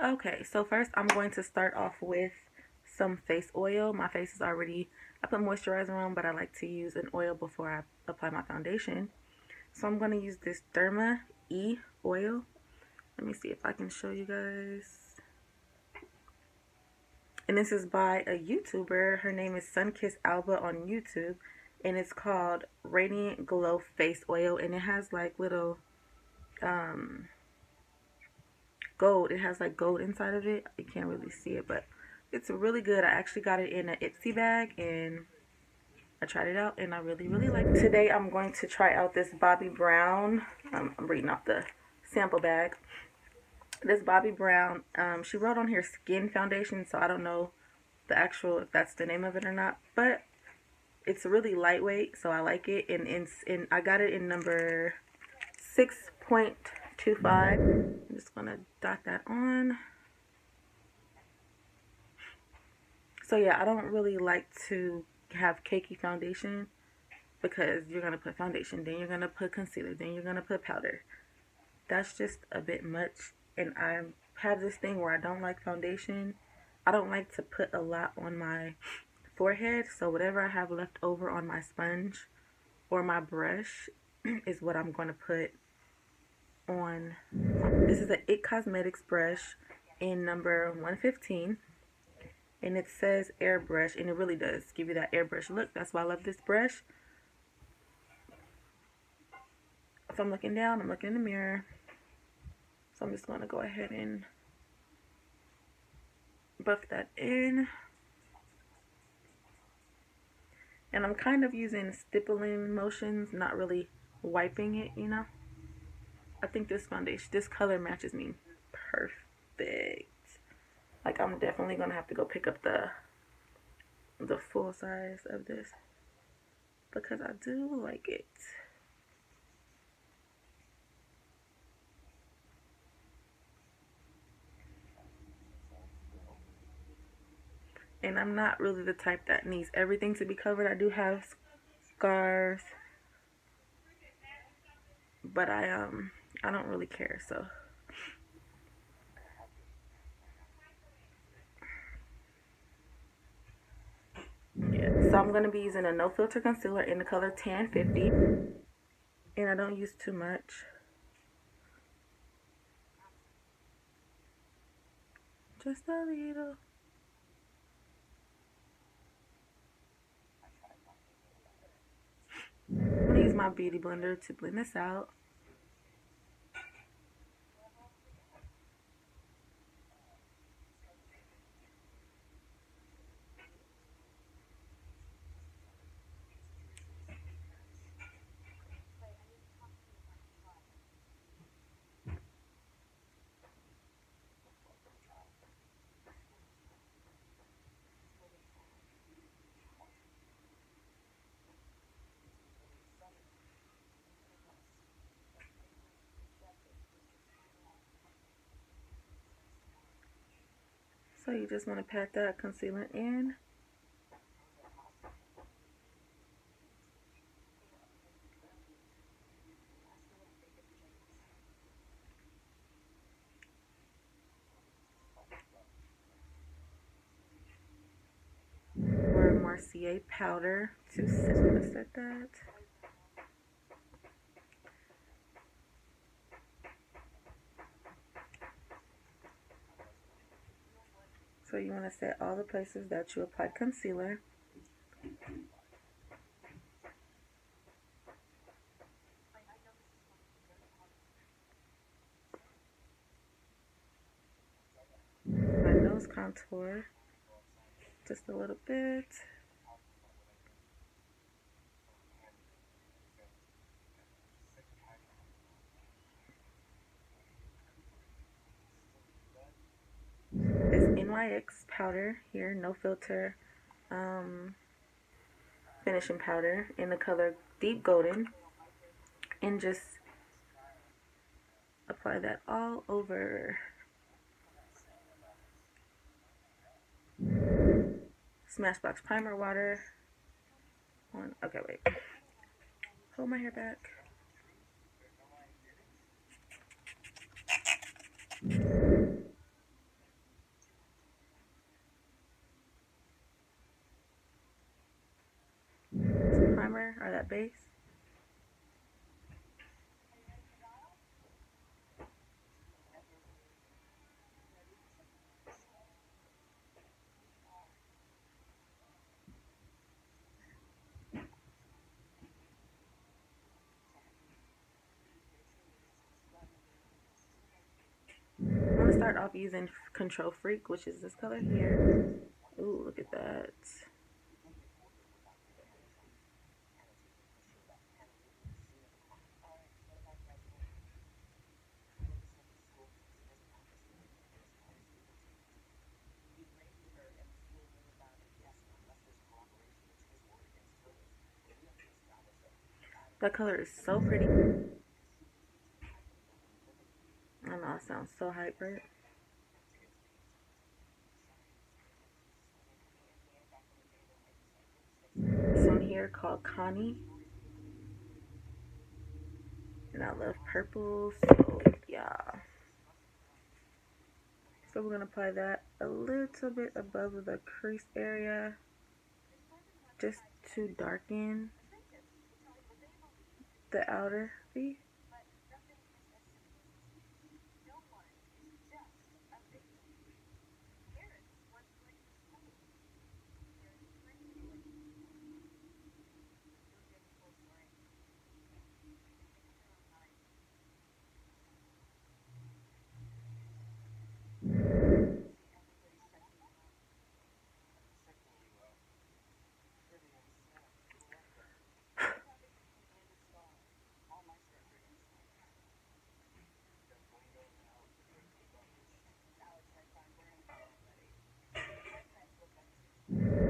Okay, so first I'm going to start off with some face oil. My face is already, I put moisturizer on, but I like to use an oil before I apply my foundation. So I'm going to use this Derma E oil. Let me see if I can show you guys. And this is by a YouTuber. Her name is Sunkiss Alba on YouTube. And it's called Radiant Glow Face Oil. And it has like little um, gold. It has like gold inside of it. You can't really see it, but it's really good. I actually got it in an Itsy bag and I tried it out and I really, really like it. Today I'm going to try out this Bobbi Brown. I'm reading off the sample bag. This Bobbi Brown, she wrote on here skin foundation, so I don't know the actual, if that's the name of it or not, but it's really lightweight, so I like it. And I got it in number 6.25. I'm just gonna dot that on. So yeah, I don't really like to have cakey foundation because you're gonna put foundation, then you're gonna put concealer, then you're gonna put powder. That's just a bit much. And I have this thing where I don't like foundation. I don't like to put a lot on my forehead, so whatever I have left over on my sponge or my brush is what I'm going to put on. This is an It Cosmetics brush in number 115, and it says airbrush, and it really does give you that airbrush look. That's why I love this brush. If I'm looking down, I'm looking in the mirror, so I'm just going to go ahead and buff that in. And I'm kind of using stippling motions, not really wiping it, you know. I think this foundation, this color matches me perfect. Like, I'm definitely gonna have to go pick up the full size of this because I do like it. And I'm not really the type that needs everything to be covered. I do have scars, but I don't really care, so. Yeah, so I'm going to be using a no filter concealer in the color Tan 50, and I don't use too much. Just a little. I'm going to use my beauty blender to blend this out. So you just want to pat that concealer in. Or Marcier powder to set that. So you want to set all the places that you applied concealer. My nose contour, just a little bit. This NYX powder here, no filter, finishing powder in the color Deep Golden, and just apply that all over. Smashbox primer water. Okay, wait. Hold my hair back. or that base. I'm going to start off using Control Freak, which is this color here. Ooh, look at that. That color is so pretty. I know it sounds so hyper. This one here called Connie. And I love purple, so yeah. So we're going to apply that a little bit above the crease area, just to darken the outer V.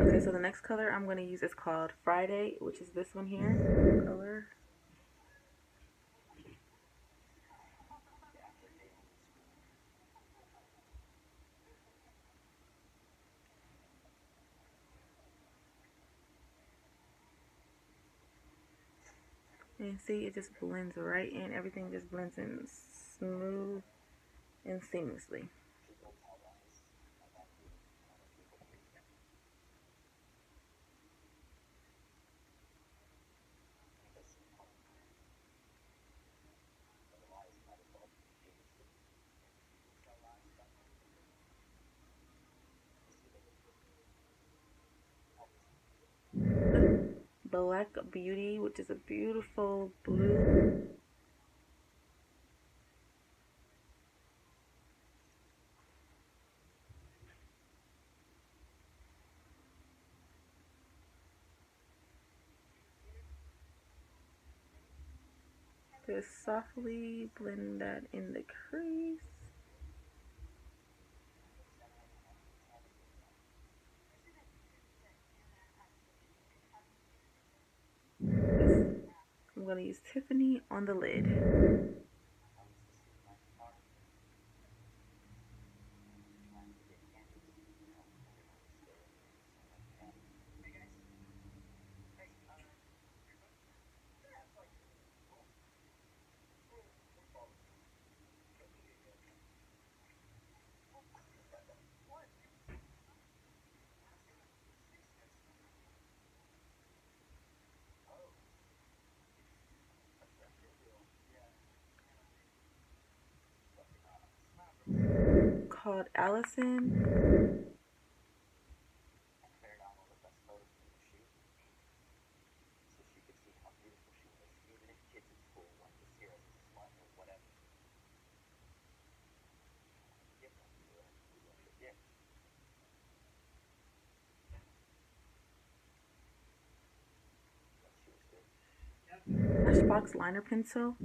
Okay, so the next color I'm going to use is called Friday, which is this one here, color. And see, it just blends right in. Everything just blends in smooth and seamlessly. Black Beauty, which is a beautiful blue. Just softly blend that in the crease. I'm going to use Tiffany on the lid. Called Allison. Smashbox liner pencil.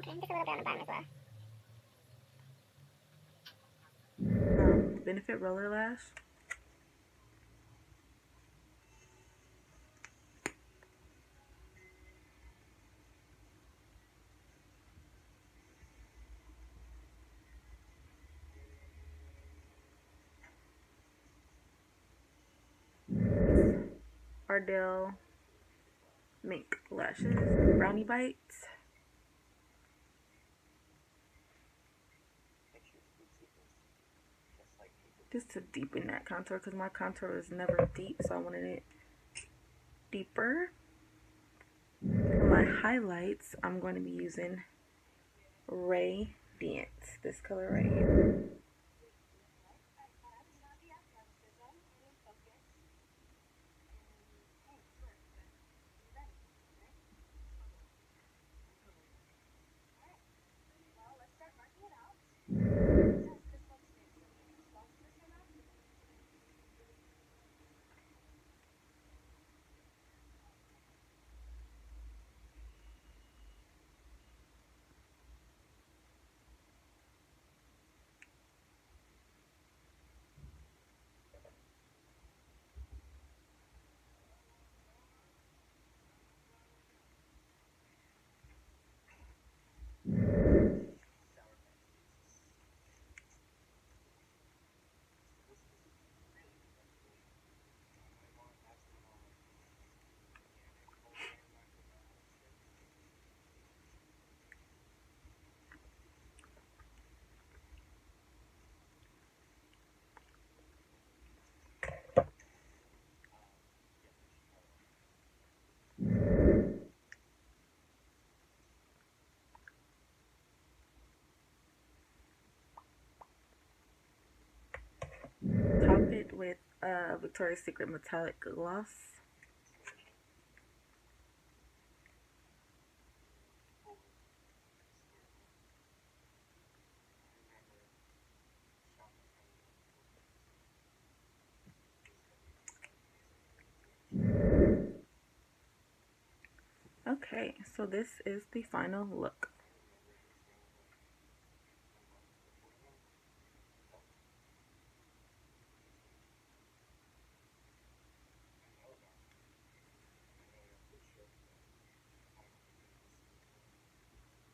Okay, just a little bit on the bottom as well. Benefit Roller Lash. Ardell Mink Lashes, Brownie Bites. Just to deepen that contour, because my contour is never deep, so I wanted it deeper. For my highlights, I'm going to be using Radiant, this color right here. Top it with Victoria's Secret Metallic Gloss. Okay, so this is the final look.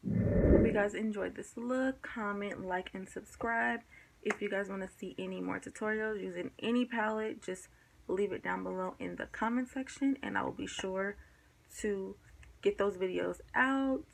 Hope you guys enjoyed this look. Comment, like, and subscribe. If you guys want to see any more tutorials using any palette, just leave it down below in the comment section, and I will be sure to get those videos out.